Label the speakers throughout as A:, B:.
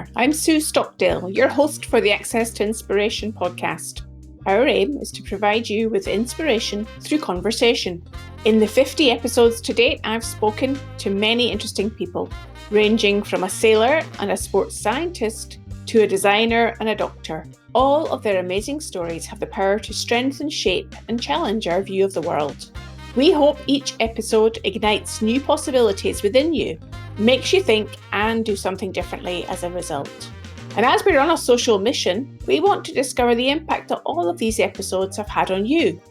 A: there, I'm Sue Stockdale, your host for the Access to Inspiration podcast. Our aim is to provide you with inspiration through conversation. In the 50 episodes to date, I've spoken to many interesting people, ranging from a sailor and a sports scientist to a designer and a doctor. All of their amazing stories have the power to strengthen, shape, and challenge our view of the world. We hope each episode ignites new possibilities within you, makes you think and do something differently as a result. And as we're on a social mission, we want to discover the impact that all of these episodes have had on you.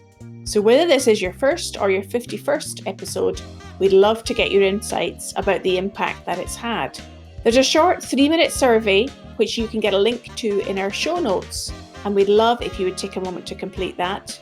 A: So whether this is your first or your 51st episode, we'd love to get your insights about the impact that it's had. There's a short 3-minute survey, which you can get a link to in our show notes, and we'd love if you would take a moment to complete that.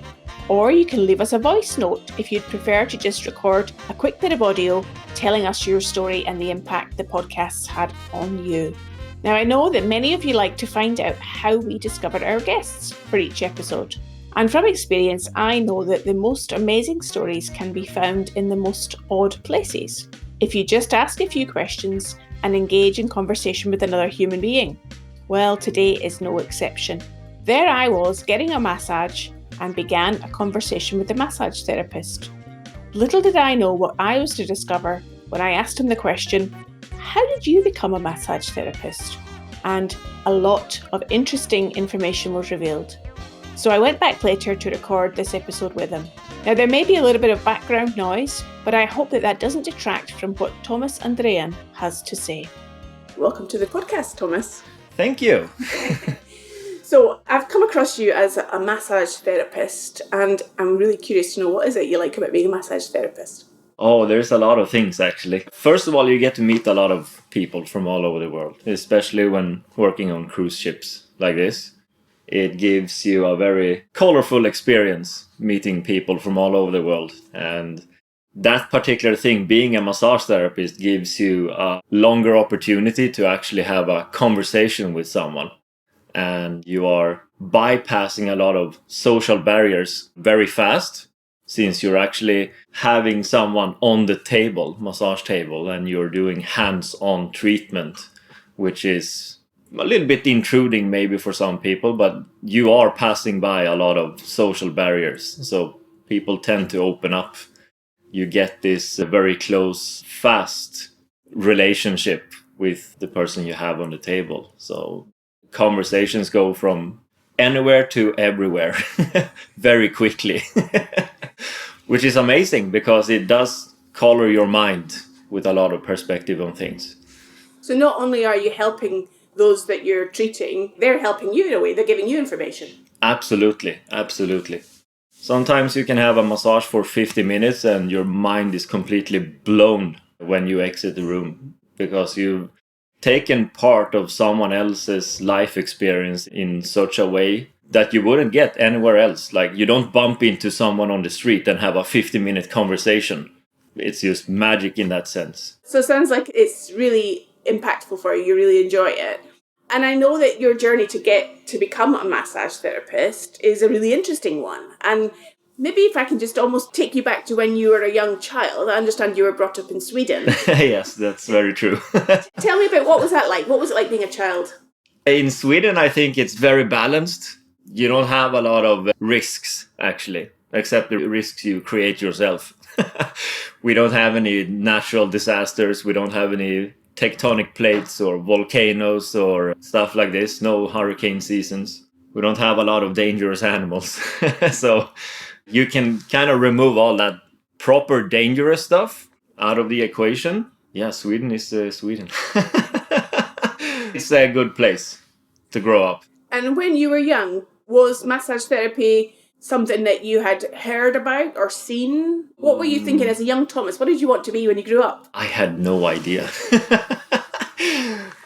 A: Or you can leave us a voice note if you'd prefer to just record a quick bit of audio telling us your story and the impact the podcast's had on you. Now, I know that many of you like to find out how we discovered our guests for each episode. And from experience, I know that the most amazing stories can be found in the most odd places. If you just ask a few questions and engage in conversation with another human being. Well, today is no exception. There I was getting a massage and began a conversation with the massage therapist. Little did I know what I was to discover when I asked him the question, "How did you become a massage therapist?" And a lot of interesting information was revealed. So I went back later to record this episode with him. Now there may be a little bit of background noise, but I hope that doesn't detract from what Thomas Andrén has to say. Welcome to the podcast, Thomas.
B: Thank you.
A: So I've come across you as a massage therapist, and I'm really curious to know, what is it you like about being a massage therapist?
B: Oh, there's a lot of things actually. First of all, you get to meet a lot of people from all over the world, especially when working on cruise ships like this. It gives you a very colorful experience meeting people from all over the world. And that particular thing, being a massage therapist, gives you a longer opportunity to actually have a conversation with someone. And you are bypassing a lot of social barriers very fast, since you're actually having someone on the table, massage table, and you're doing hands-on treatment, which is a little bit intruding maybe for some people, but you are passing by a lot of social barriers. So people tend to open up. You get this very close, fast relationship with the person you have on the table. So conversations go from anywhere to everywhere very quickly, which is amazing because it does color your mind with a lot of perspective on things.
A: So not only are you helping those that you're treating, they're helping you in a way, they're giving you information.
B: Absolutely, absolutely. Sometimes you can have a massage for 50 minutes and your mind is completely blown when you exit the room because you've taken part of someone else's life experience in such a way that you wouldn't get anywhere else. Like, you don't bump into someone on the street and have a 50-minute conversation. It's just magic in that sense.
A: So it sounds like it's really impactful for you. You really enjoy it. And I know that your journey to get to become a massage therapist is a really interesting one. And maybe if I can just almost take you back to when you were a young child. I understand you were brought up in Sweden.
B: Yes, that's very true.
A: Tell me about what was that like? What was it like being a child?
B: In Sweden, I think it's very balanced. You don't have a lot of risks, actually, except the risks you create yourself. We don't have any natural disasters. We don't have any tectonic plates or volcanoes or stuff like this. No hurricane seasons. We don't have a lot of dangerous animals. So you can kind of remove all that proper dangerous stuff out of the equation. Yeah, Sweden is Sweden. It's a good place to grow up.
A: And when you were young, was massage therapy something that you had heard about or seen? What were you thinking as a young Thomas? What did you want to be when you grew up?
B: I had no idea.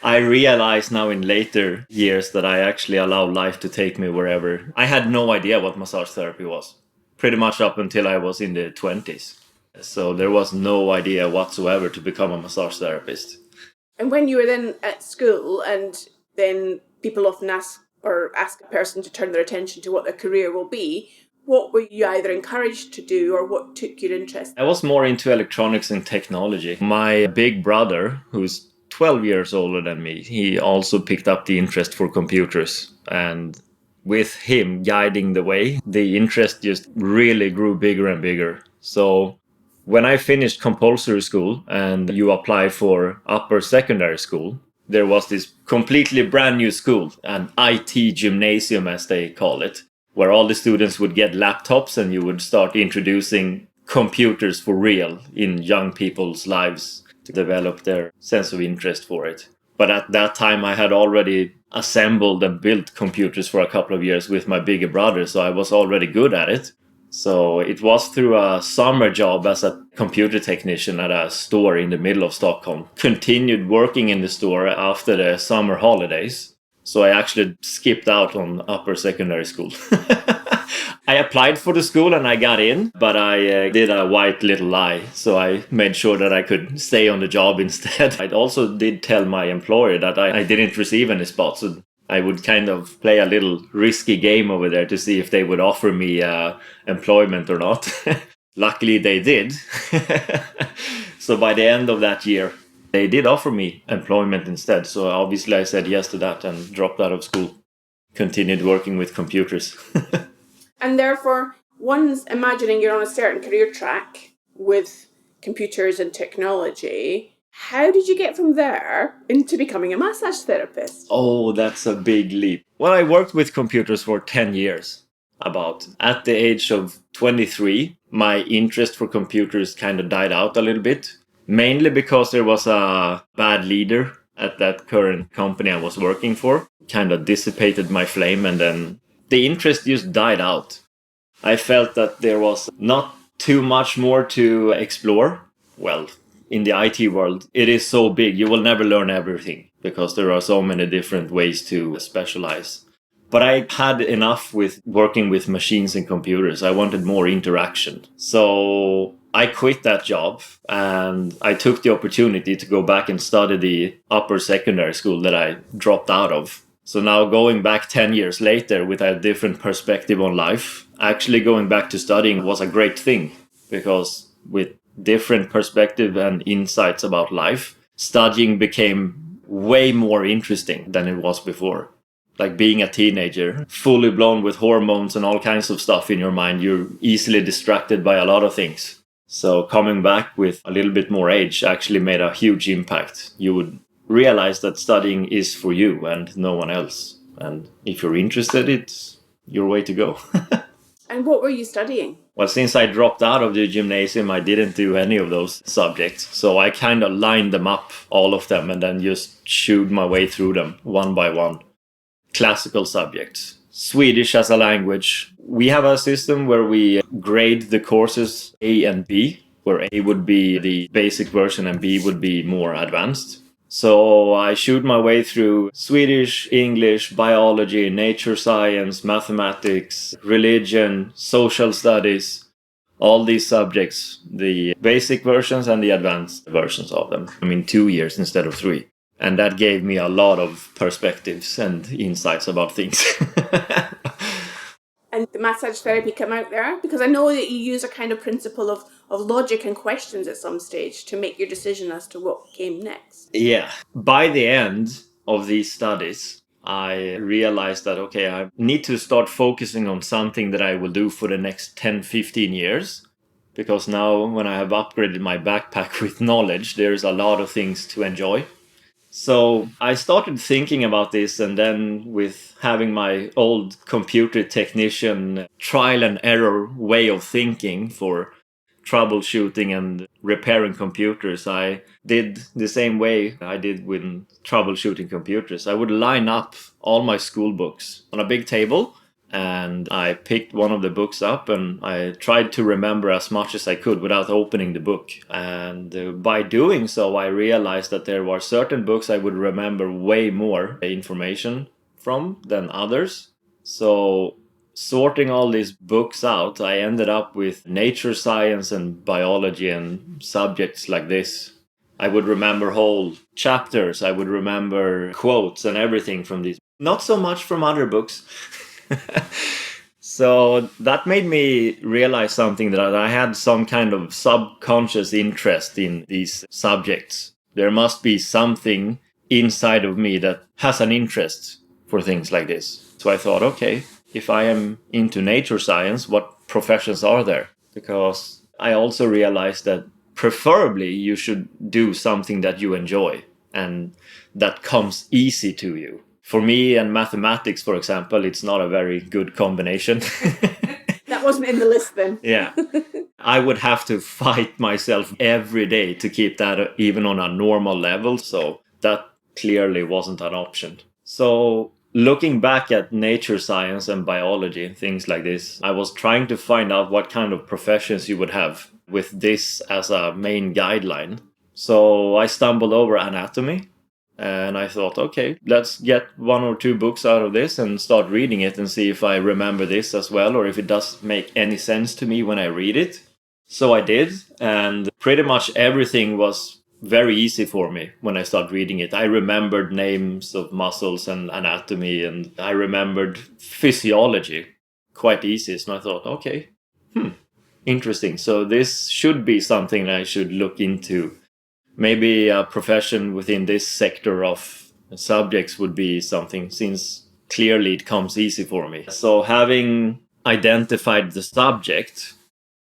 B: I realized now in later years that I actually allowed life to take me wherever. I had no idea what massage therapy was, pretty much up until I was in the 20s. So there was no idea whatsoever to become a massage therapist.
A: And when you were then at school, and then people often ask a person to turn their attention to what their career will be, what were you either encouraged to do or what took your interest?
B: I was more into electronics and technology. My big brother, who's 12 years older than me, he also picked up the interest for computers. And with him guiding the way, the interest just really grew bigger and bigger. So when I finished compulsory school and you apply for upper secondary school, there was this completely brand new school, an IT gymnasium as they call it, where all the students would get laptops and you would start introducing computers for real in young people's lives to develop their sense of interest for it. But at that time I had already assembled and built computers for a couple of years with my bigger brother, so I was already good at it. So it was through a summer job as a computer technician at a store in the middle of Stockholm. Continued working in the store after the summer holidays. So I actually skipped out on upper secondary school. I applied for the school and I got in, but I did a white little lie. So I made sure that I could stay on the job instead. I also did tell my employer that I didn't receive any spots. So I would kind of play a little risky game over there to see if they would offer me employment or not. Luckily they did. So by the end of that year, they did offer me employment instead. So obviously I said yes to that and dropped out of school. Continued working with computers.
A: And therefore, one's imagining you're on a certain career track with computers and technology. How did you get from there into becoming a massage therapist?
B: Oh, that's a big leap. Well, I worked with computers for 10 years. About at the age of 23, my interest for computers kind of died out a little bit. Mainly because there was a bad leader at that current company I was working for. Kind of dissipated my flame, and then the interest just died out. I felt that there was not too much more to explore. Well, in the IT world, it is so big, you will never learn everything because there are so many different ways to specialize. But I had enough with working with machines and computers. I wanted more interaction. So I quit that job and I took the opportunity to go back and study the upper secondary school that I dropped out of. So now going back 10 years later with a different perspective on life, actually going back to studying was a great thing, because with different perspective and insights about life, studying became way more interesting than it was before. Like being a teenager, fully blown with hormones and all kinds of stuff in your mind, you're easily distracted by a lot of things. So coming back with a little bit more age actually made a huge impact. You would realize that studying is for you and no one else. And if you're interested, it's your way to go.
A: And what were you studying?
B: Well, since I dropped out of the gymnasium, I didn't do any of those subjects. So I kind of lined them up, all of them, and then just chewed my way through them one by one. Classical subjects. Swedish as a language. We have a system where we grade the courses A and B, where A would be the basic version and B would be more advanced. So I shoot my way through Swedish, English, biology, nature science, mathematics, religion, social studies, all these subjects, the basic versions and the advanced versions of them. 2 years instead of 3. And that gave me a lot of perspectives and insights about things.
A: And the massage therapy come out there? Because I know that you use a kind of principle of logic and questions at some stage to make your decision as to what came next.
B: Yeah. By the end of these studies, I realized that, okay, I need to start focusing on something that I will do for the next 10, 15 years. Because now when I have upgraded my backpack with knowledge, there's a lot of things to enjoy. So I started thinking about this, and then with having my old computer technician trial and error way of thinking for troubleshooting and repairing computers, I did the same way I did with troubleshooting computers. I would line up all my school books on a big table, and I picked one of the books up and I tried to remember as much as I could without opening the book. And by doing so, I realized that there were certain books I would remember way more information from than others. So sorting all these books out, I ended up with nature science and biology and subjects like this. I would remember whole chapters, I would remember quotes and everything from these. Not so much from other books. So that made me realize something, that I had some kind of subconscious interest in these subjects. There must be something inside of me that has an interest for things like this. So I thought, okay, if I am into nature science, what professions are there? Because I also realized that preferably you should do something that you enjoy and that comes easy to you. For me and mathematics, for example, it's not a very good combination.
A: That wasn't in the list then.
B: Yeah. I would have to fight myself every day to keep that even on a normal level. So that clearly wasn't an option. So looking back at nature science and biology and things like this, I was trying to find out what kind of professions you would have with this as a main guideline. So I stumbled over anatomy. And I thought, okay, let's get 1 or 2 books out of this and start reading it and see if I remember this as well, or if it does make any sense to me when I read it. So I did, and pretty much everything was very easy for me when I started reading it. I remembered names of muscles and anatomy, and I remembered physiology quite easy. So I thought, okay, interesting. So this should be something I should look into. Maybe a profession within this sector of subjects would be something, since clearly it comes easy for me. So having identified the subject,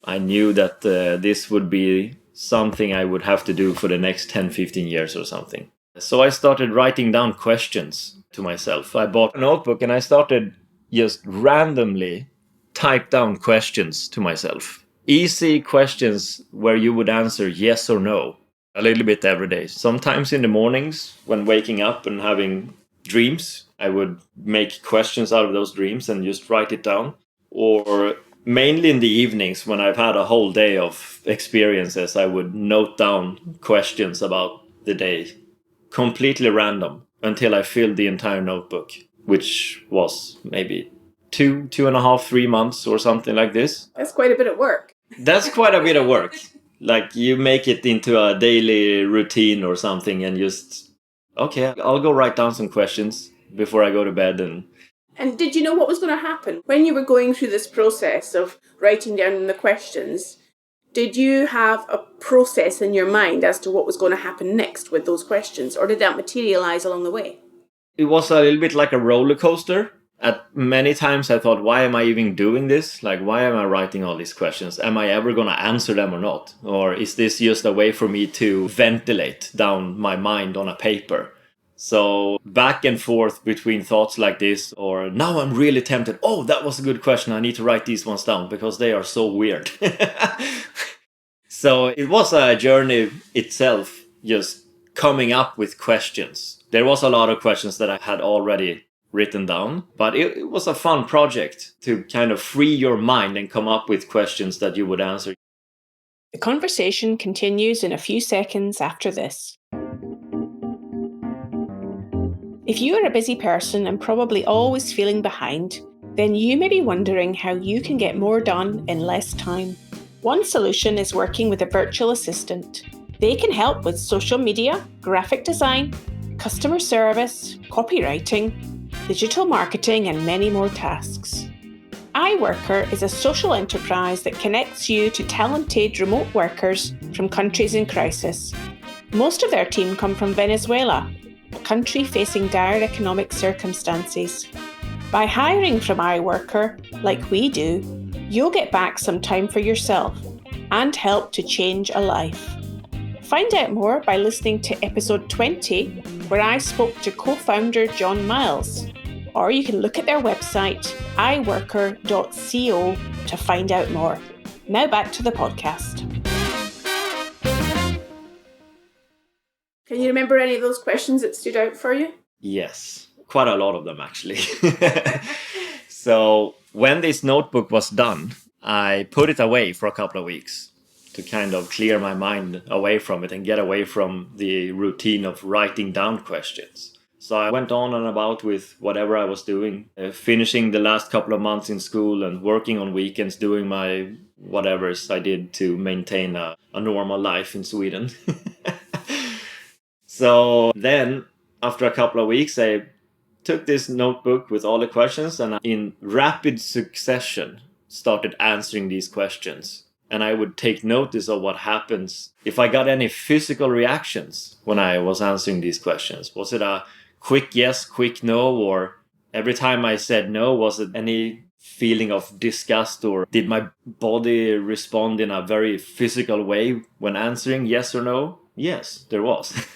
B: I knew that this would be something I would have to do for the next 10-15 years or something. So I started writing down questions to myself. I bought a notebook and I started just randomly type down questions to myself. Easy questions where you would answer yes or no. A little bit every day. Sometimes in the mornings when waking up and having dreams, I would make questions out of those dreams and just write it down. Or mainly in the evenings when I've had a whole day of experiences, I would note down questions about the day. Completely random until I filled the entire notebook, which was maybe 2.5, 3 months or something like this.
A: That's quite a bit of work.
B: That's quite a bit of work. Like you make it into a daily routine or something and just, okay, I'll go write down some questions before I go to bed.
A: And did you know what was going to happen? When you were going through this process of writing down the questions, did you have a process in your mind as to what was going to happen next with those questions? Or did that materialize along the way?
B: It was a little bit like a roller coaster. At many times I thought, why am I even doing this? Like, why am I writing all these questions? Am I ever going to answer them or not? Or is this just a way for me to ventilate down my mind on a paper? So back and forth between thoughts like this, or now I'm really tempted. Oh, that was a good question. I need to write these ones down because they are so weird. So it was a journey itself, just coming up with questions. There was a lot of questions that I had already written down, but it was a fun project to kind of free your mind and come up with questions that you would answer.
A: The conversation continues in a few seconds after this. If you are a busy person and probably always feeling behind, then you may be wondering how you can get more done in less time. One solution is working with a virtual assistant. They can help with social media, graphic design, customer service, copywriting, digital marketing, and many more tasks. iWorker is a social enterprise that connects you to talented remote workers from countries in crisis. Most of their team come from Venezuela, a country facing dire economic circumstances. By hiring from iWorker, like we do, you'll get back some time for yourself and help to change a life. Find out more by listening to episode 20, where I spoke to co-founder John Miles. Or you can look at their website, iworker.co, to find out more. Now back to the podcast. Can you remember any of those questions that stood out for you?
B: Yes, quite a lot of them actually. So when this notebook was done, I put it away for a couple of weeks to kind of clear my mind away from it and get away from the routine of writing down questions. So I went on and about with whatever I was doing, finishing the last couple of months in school and working on weekends, doing my whatevers I did to maintain a normal life in Sweden. So then, after a couple of weeks, I took this notebook with all the questions and in rapid succession started answering these questions. and I would take notice of what happens if I got any physical reactions when I was answering these questions. Was it a quick yes, quick no, or every time I said no, was it any feeling of disgust, or did my body respond in a very physical way when answering yes or no? Yes, there was.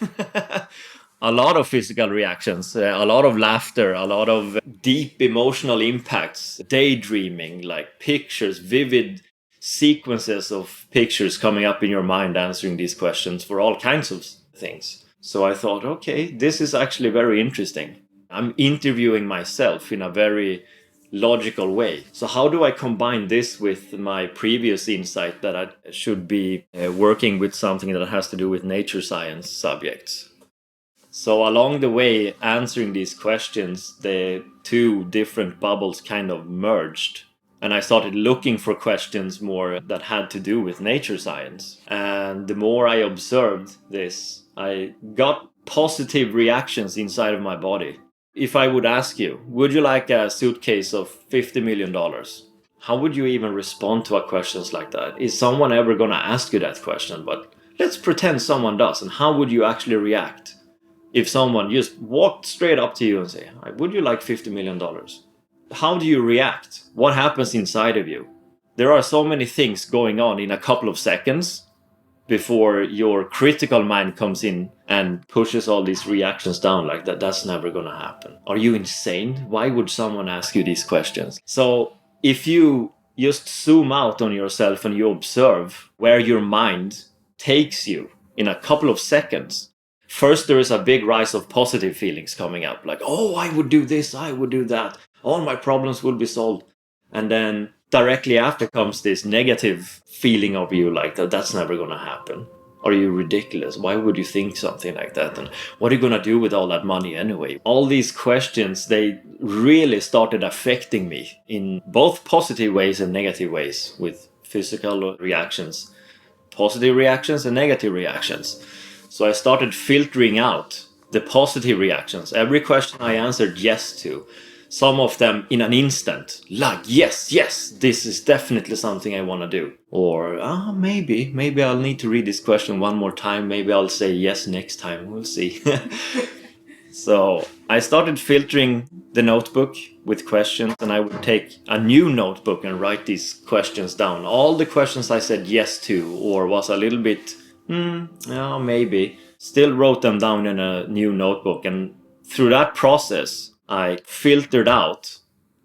B: A lot of physical reactions, a lot of laughter, a lot of deep emotional impacts, daydreaming, like pictures, vivid sequences of pictures coming up in your mind answering these questions for all kinds of things. So I thought, okay, this is actually very interesting. I'm interviewing myself in a very logical way. So how do I combine this with my previous insight that I should be working with something that has to do with nature science subjects? So along the way, answering these questions, the two different bubbles kind of merged. And I started looking for questions more that had to do with nature science. And the more I observed this, I got positive reactions inside of my body. If I would ask you, would you like a suitcase of $50 million? How would you even respond to a question like that? Is someone ever going to ask you that question? But let's pretend someone does. And how would you actually react? If someone just walked straight up to you and say, would you like $50 million? How do you react? What happens inside of you? There are so many things going on in a couple of seconds before your critical mind comes in and pushes all these reactions down like that. That's never going to happen. Are you insane? Why would someone ask you these questions? So if you just zoom out on yourself and you observe where your mind takes you in a couple of seconds, first, there is a big rise of positive feelings coming up. Like, oh, I would do this, I would do that. All my problems will be solved. And then directly after comes this negative feeling of you like that's never going to happen. Are you ridiculous? Why would you think something like that? And what are you going to do with all that money anyway? All these questions, they really started affecting me in both positive ways and negative ways, with physical reactions, positive reactions and negative reactions. So I started filtering out the positive reactions. Every question I answered yes to, some of them in an instant, like, yes, this is definitely something I want to do. Or, maybe I'll need to read this question one more time. Maybe I'll say yes next time. We'll see. So I started filtering the notebook with questions, and I would take a new notebook and write these questions down. All the questions I said yes to, or was a little bit, maybe, still wrote them down in a new notebook. And through that process, I filtered out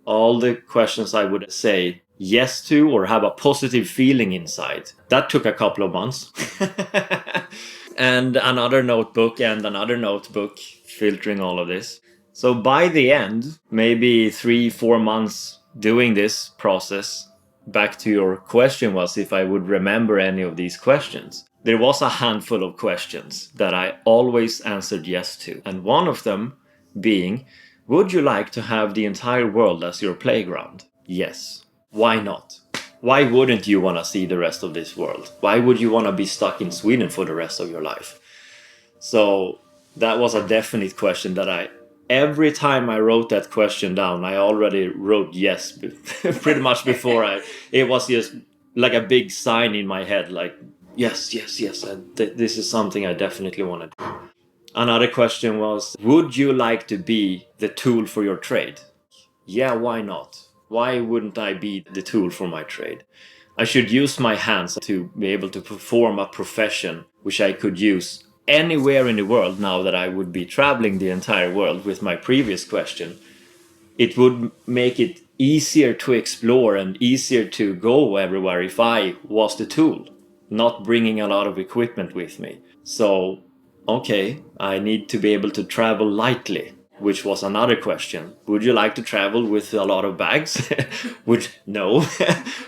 B: all the questions I would say yes to or have a positive feeling inside. That took a couple of months. And another notebook, filtering all of this. So by the end, maybe 3-4 months doing this process, back to your question was if I would remember any of these questions. There was a handful of questions that I always answered yes to. And one of them being, would you like to have the entire world as your playground? Yes. Why not? Why wouldn't you want to see the rest of this world? Why would you want to be stuck in Sweden for the rest of your life? So that was a definite question that every time I wrote that question down, I already wrote yes, pretty much before it was just like a big sign in my head, like, yes, and this is something I definitely want to do. Another question was, would you like to be the tool for your trade? Yeah, why not? Why wouldn't I be the tool for my trade? I should use my hands to be able to perform a profession which I could use anywhere in the world. Now that I would be traveling the entire world with my previous question, it would make it easier to explore and easier to go everywhere if I was the tool, not bringing a lot of equipment with me. So, okay, I need to be able to travel lightly, which was another question. Would you like to travel with a lot of bags? No.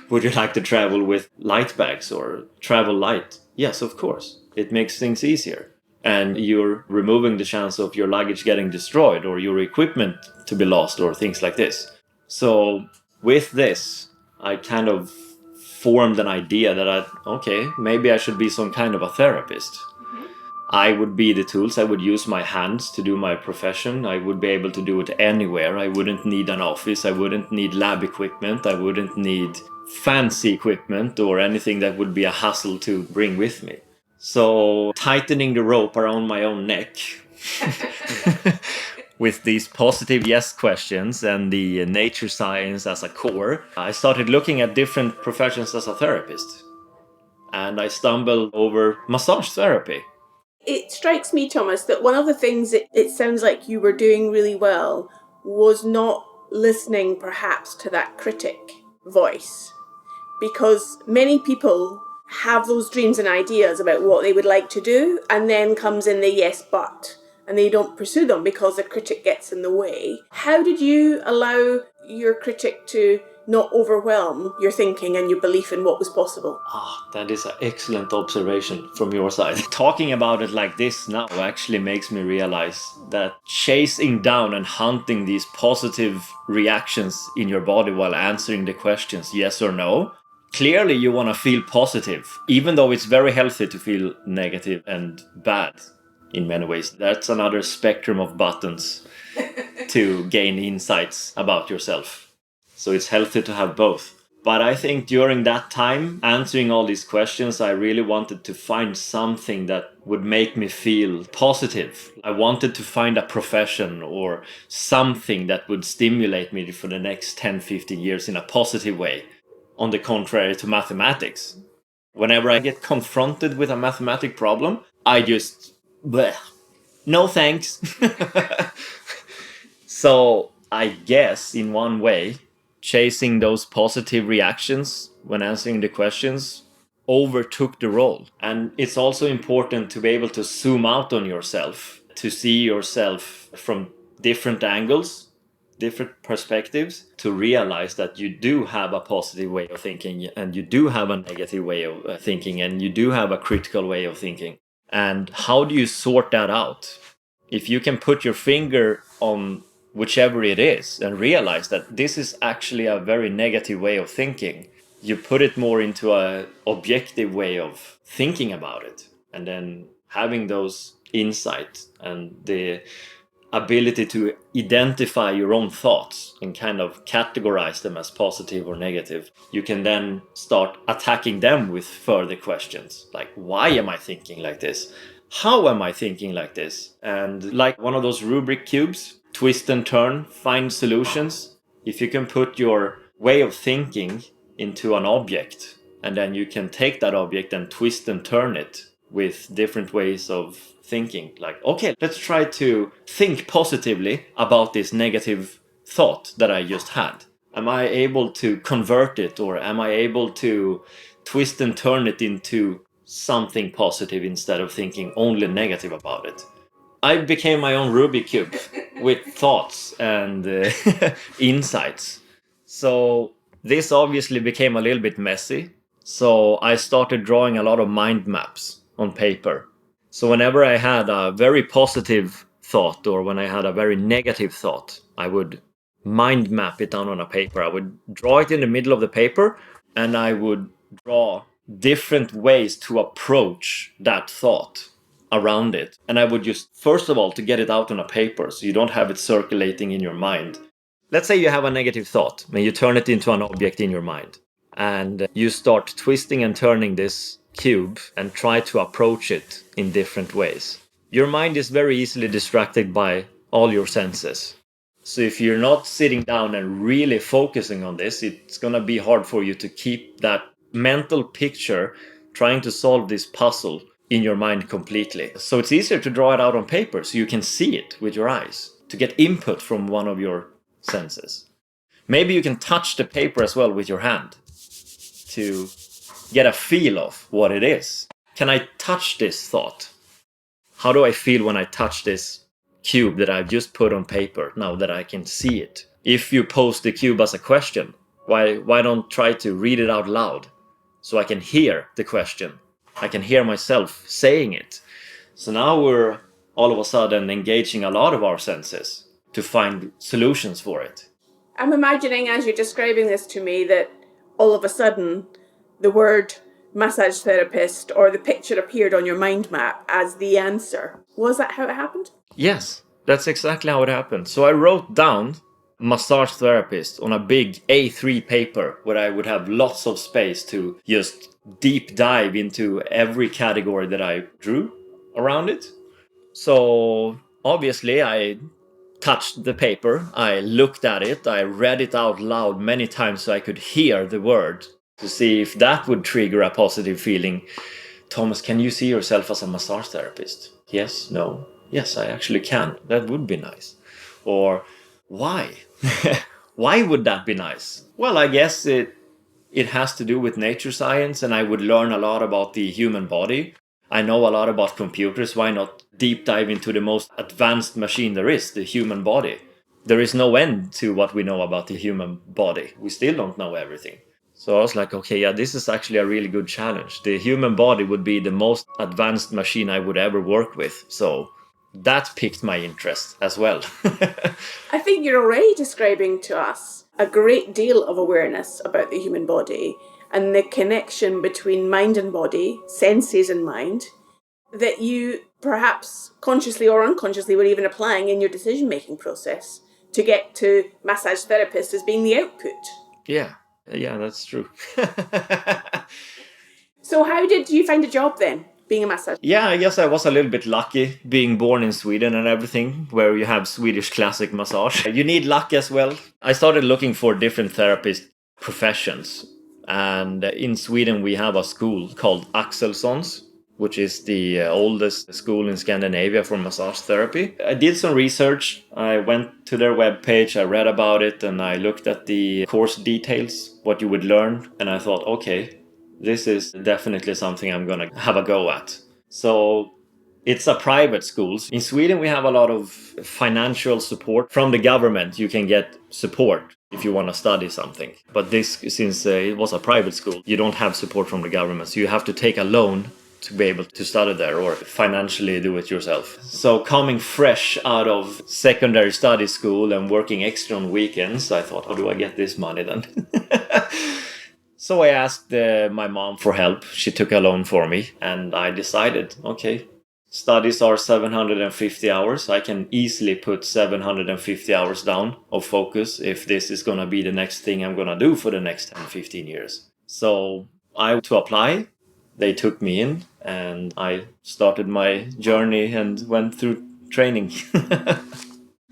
B: Would you like to travel with light bags or travel light? Yes, of course. It makes things easier. And you're removing the chance of your luggage getting destroyed or your equipment to be lost or things like this. So with this, I kind of formed an idea that maybe I should be some kind of a therapist. I would be the tools. I would use my hands to do my profession. I would be able to do it anywhere. I wouldn't need an office. I wouldn't need lab equipment. I wouldn't need fancy equipment or anything that would be a hassle to bring with me. So tightening the rope around my own neck with these positive yes questions and the nature science as a core, I started looking at different professions as a therapist. And I stumbled over massage therapy.
A: It strikes me, Thomas, that one of the things that it sounds like you were doing really well was not listening perhaps to that critic voice. Because many people have those dreams and ideas about what they would like to do, and then comes in the yes but, and they don't pursue them because the critic gets in the way. How did you allow your critic to not overwhelm your thinking and your belief in what was possible?
B: That is an excellent observation from your side. Talking about it like this now actually makes me realize that chasing down and hunting these positive reactions in your body while answering the questions yes or no, clearly you want to feel positive, even though it's very healthy to feel negative and bad in many ways. That's another spectrum of buttons to gain insights about yourself. So it's healthy to have both. But I think during that time, answering all these questions, I really wanted to find something that would make me feel positive. I wanted to find a profession or something that would stimulate me for the next 10, 15 years in a positive way. On the contrary to mathematics. Whenever I get confronted with a mathematic problem, I just, bleh, no thanks. So I guess in one way, chasing those positive reactions when answering the questions overtook the role. And it's also important to be able to zoom out on yourself, to see yourself from different angles, different perspectives, to realize that you do have a positive way of thinking and you do have a negative way of thinking and you do have a critical way of thinking. And how do you sort that out? If you can put your finger on whichever it is and realize that this is actually a very negative way of thinking, you put it more into an objective way of thinking about it, and then having those insights and the ability to identify your own thoughts and kind of categorize them as positive or negative, you can then start attacking them with further questions like, why am I thinking like this? How am I thinking like this? And like one of those rubric cubes, twist and turn, find solutions. If you can put your way of thinking into an object, and then you can take that object and twist and turn it with different ways of thinking. Like, okay, let's try to think positively about this negative thought that I just had. Am I able to convert it, or am I able to twist and turn it into something positive instead of thinking only negative about it? I became my own Rubik Cube with thoughts and insights. So this obviously became a little bit messy. So I started drawing a lot of mind maps on paper. So whenever I had a very positive thought or when I had a very negative thought, I would mind map it down on a paper. I would draw it in the middle of the paper and I would draw different ways to approach that thought around it. And I would just, first of all, to get it out on a paper so you don't have it circulating in your mind. Let's say you have a negative thought and you turn it into an object in your mind. And you start twisting and turning this cube and try to approach it in different ways. Your mind is very easily distracted by all your senses. So if you're not sitting down and really focusing on this, it's going to be hard for you to keep that mental picture trying to solve this puzzle in your mind completely. So it's easier to draw it out on paper so you can see it with your eyes, to get input from one of your senses. Maybe you can touch the paper as well with your hand to get a feel of what it is. Can I touch this thought? How do I feel when I touch this cube that I've just put on paper now that I can see it? If you pose the cube as a question, why don't try to read it out loud so I can hear the question? I can hear myself saying it. So now we're all of a sudden engaging a lot of our senses to find solutions for it.
A: I'm imagining as you're describing this to me that all of a sudden the word massage therapist, or the picture appeared on your mind map as the answer. Was that how it happened?
B: Yes, that's exactly how it happened. So I wrote down massage therapist on a big A3 paper where I would have lots of space to just deep dive into every category that I drew around it. So obviously I touched the paper, I looked at it, I read it out loud many times so I could hear the word to see if that would trigger a positive feeling. Thomas, can you see yourself as a massage therapist? Yes, no. Yes, I actually can. That would be nice. Or why? Why would that be nice? Well, I guess it has to do with nature science, and I would learn a lot about the human body. I know a lot about computers. Why not deep dive into the most advanced machine there is, the human body? There is no end to what we know about the human body. We still don't know everything. So I was like, okay, yeah, this is actually a really good challenge. The human body would be the most advanced machine I would ever work with. So that piqued my interest as well.
A: I think you're already describing to us a great deal of awareness about the human body and the connection between mind and body, senses and mind, that you perhaps consciously or unconsciously were even applying in your decision-making process to get to massage therapist as being the output.
B: Yeah, that's true.
A: So how did you find a job then, being a massage?
B: Yeah, I guess I was a little bit lucky being born in Sweden and everything, where you have Swedish classic massage. You need luck as well. I started looking for different therapist professions. And in Sweden, we have a school called Axelsson's, which is the oldest school in Scandinavia for massage therapy. I did some research. I went to their webpage, I read about it, and I looked at the course details, what you would learn. And I thought, okay, this is definitely something I'm going to have a go at. So it's a private school. In Sweden, we have a lot of financial support from the government. You can get support if you want to study something. But this, since it was a private school, you don't have support from the government. So you have to take a loan to be able to study there or financially do it yourself. So coming fresh out of secondary study school and working extra on weekends, I thought, how do I get this money then? So I asked my mom for help. She took a loan for me and I decided, okay, studies are 750 hours. I can easily put 750 hours down of focus if this is going to be the next thing I'm going to do for the next 10, 15 years. So I went to apply. They took me in and I started my journey and went through training.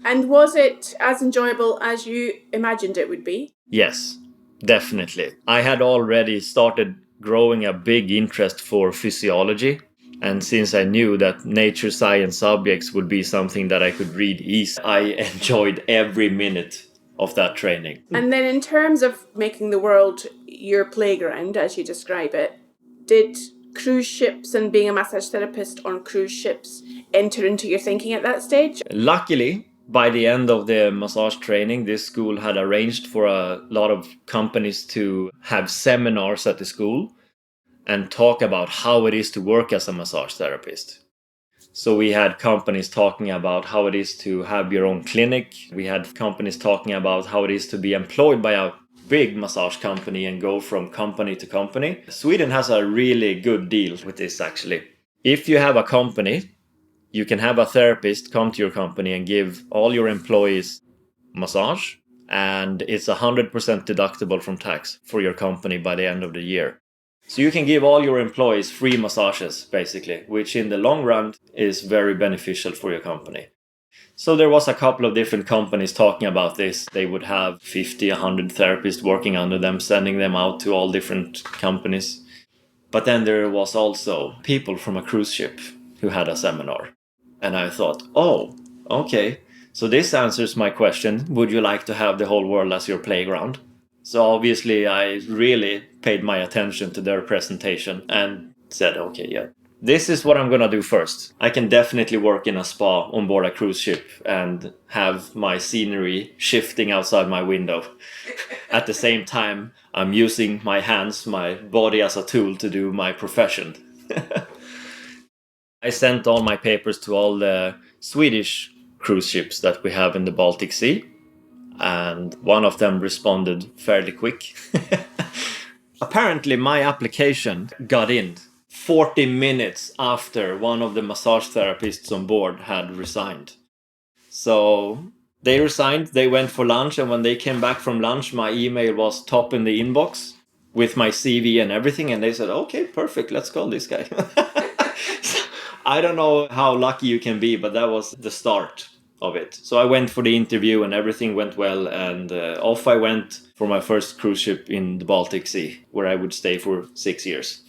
A: And was it as enjoyable as you imagined it would be?
B: Yes. Definitely. I had already started growing a big interest for physiology. And since I knew that nature science subjects would be something that I could read easily, I enjoyed every minute of that training.
A: And then in terms of making the world your playground, as you describe it, did cruise ships and being a massage therapist on cruise ships enter into your thinking at that stage?
B: Luckily, by the end of the massage training, this school had arranged for a lot of companies to have seminars at the school and talk about how it is to work as a massage therapist. So we had companies talking about how it is to have your own clinic. We had companies talking about how it is to be employed by a big massage company and go from company to company. Sweden has a really good deal with this actually. If you have a company, you can have a therapist come to your company and give all your employees massage, and it's 100% deductible from tax for your company by the end of the year. So you can give all your employees free massages, basically, which in the long run is very beneficial for your company. So there was a couple of different companies talking about this. They would have 50, 100 therapists working under them, sending them out to all different companies. But then there was also people from a cruise ship who had a seminar. And I thought, oh, okay. So this answers my question. Would you like to have the whole world as your playground? So obviously I really paid my attention to their presentation and said, okay, yeah, this is what I'm going to do first. I can definitely work in a spa on board a cruise ship and have my scenery shifting outside my window. At the same time, I'm using my hands, my body as a tool to do my profession. I sent all my papers to all the Swedish cruise ships that we have in the Baltic Sea. And one of them responded fairly quick. Apparently, my application got in 40 minutes after one of the massage therapists on board had resigned. So they resigned, they went for lunch, and when they came back from lunch, my email was top in the inbox with my CV and everything, and they said, okay, perfect, let's call this guy. I don't know how lucky you can be, but that was the start of it. So I went for the interview and everything went well, and off I went for my first cruise ship in the Baltic Sea, where I would stay for 6 years.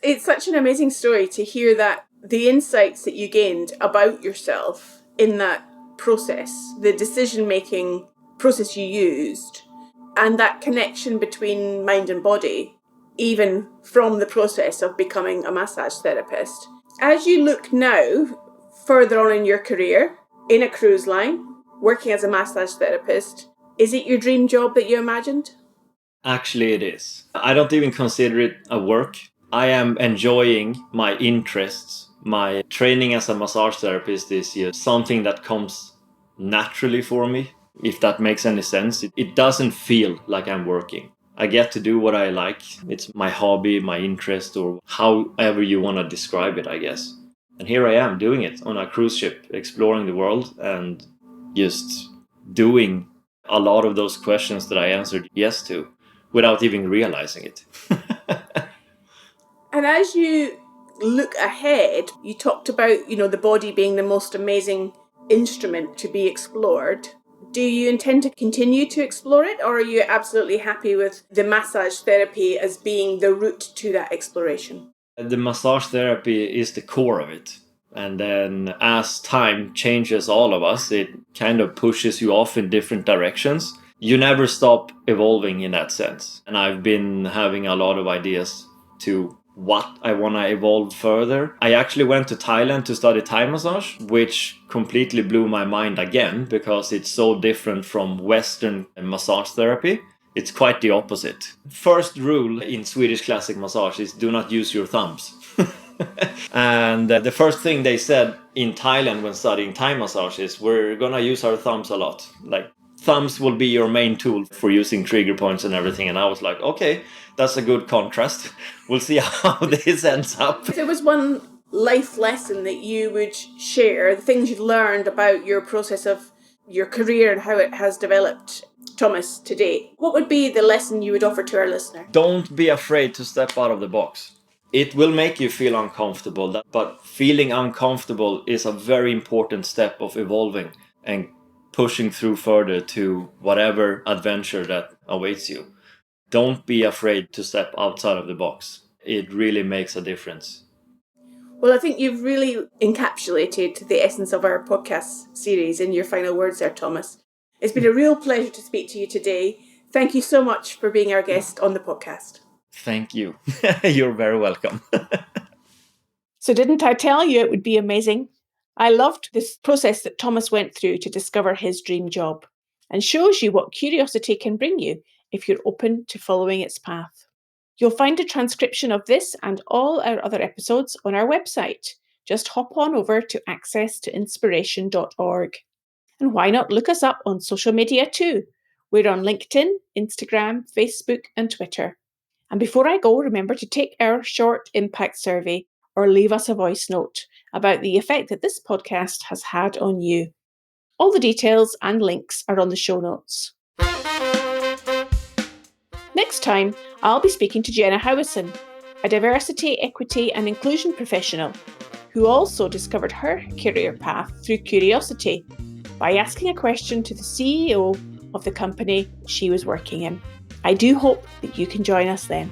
A: It's such an amazing story to hear that the insights that you gained about yourself in that process, the decision-making process you used, and that connection between mind and body, even from the process of becoming a massage therapist. As you look now, further on in your career, in a cruise line, working as a massage therapist, is it your dream job that you imagined?
B: Actually, it is. I don't even consider it a work. I am enjoying my interests. My training as a massage therapist is something that comes naturally for me, if that makes any sense. It doesn't feel like I'm working. I get to do what I like. It's my hobby, my interest, or however you want to describe it, I guess. And here I am doing it on a cruise ship, exploring the world and just doing a lot of those questions that I answered yes to without even realizing it.
A: And as you look ahead, you talked about, the body being the most amazing instrument to be explored. Do you intend to continue to explore it, or are you absolutely happy with the massage therapy as being the route to that exploration?
B: The massage therapy is the core of it. And then as time changes all of us, it kind of pushes you off in different directions. You never stop evolving in that sense. And I've been having a lot of ideas to what I want to evolve further. I actually went to Thailand to study Thai massage, which completely blew my mind again because it's so different from Western massage therapy. It's quite the opposite. First rule in Swedish classic massage is do not use your thumbs. And the first thing they said in Thailand when studying Thai massage is we're gonna use our thumbs a lot. Like, thumbs will be your main tool for using trigger points and everything. And I was like, okay, that's a good contrast. We'll see how this ends up.
A: If there was one life lesson that you would share, the things you've learned about your process of your career and how it has developed, Thomas, to date, what would be the lesson you would offer to our listener?
B: Don't be afraid to step out of the box. It will make you feel uncomfortable, but feeling uncomfortable is a very important step of evolving and pushing through further to whatever adventure that awaits you. Don't be afraid to step outside of the box. It really makes a difference.
A: Well, I think you've really encapsulated the essence of our podcast series in your final words there, Thomas. It's been a real pleasure to speak to you today. Thank you so much for being our guest on the podcast.
B: Thank you. You're very welcome.
A: So didn't I tell you it would be amazing? I loved this process that Thomas went through to discover his dream job, and shows you what curiosity can bring you if you're open to following its path. You'll find a transcription of this and all our other episodes on our website. Just hop on over to accesstoinspiration.org. And why not look us up on social media too? We're on LinkedIn, Instagram, Facebook, and Twitter. And before I go, remember to take our short impact survey or leave us a voice note about the effect that this podcast has had on you. All the details and links are on the show notes. Next time, I'll be speaking to Jenna Howison, a diversity, equity and inclusion professional who also discovered her career path through curiosity by asking a question to the CEO of the company she was working in. I do hope that you can join us then.